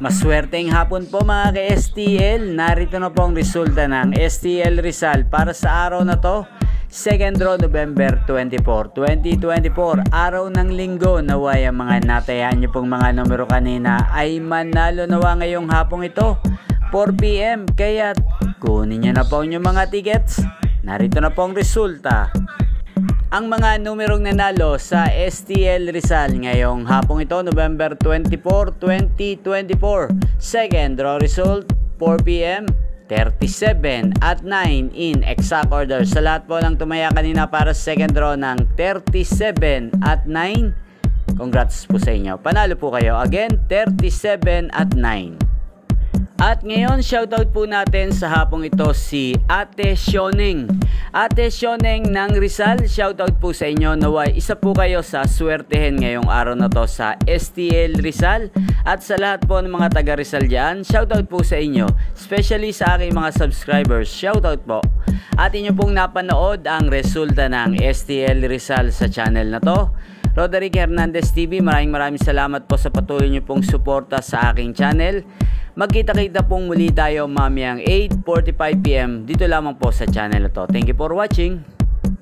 Maswerteng hapon po mga ka-STL. Narito na po ang resulta ng STL Rizal para sa araw na to. Second draw November 24, 2024. Araw ng linggo. Naway ang mga natayaan nyo pong mga numero kanina ay manalo nawa ngayong hapong ito 4 PM. Kaya kunin nyo na po yung mga tickets. Narito na po ang resulta. Ang mga numerong nanalo sa STL Rizal ngayong hapong ito, November 24, 2024. Second draw result, 4 PM, 37 at 9 in exact order. Sa lahat po ng tumaya kanina para sa second draw ng 37 at 9, congrats po sa inyo. Panalo po kayo. Again, 37 at 9. At ngayon, shoutout po natin sa hapong ito si Ate Sioneng. Ate Sioneng ng Rizal, shoutout po sa inyo. Naway, isa po kayo sa swertehin ngayong araw na to sa STL Rizal. At sa lahat po ng mga taga Rizal dyan, shoutout po sa inyo. Especially sa aking mga subscribers, shoutout po. At inyo pong napanood ang resulta ng STL Rizal sa channel na to. Roderick Hernandez TV, maraming salamat po sa patuloy nyo pong suporta sa aking channel. Magkita-kita pong muli tayo mamayang 8:45 PM dito lamang po sa channel na to. Thank you for watching.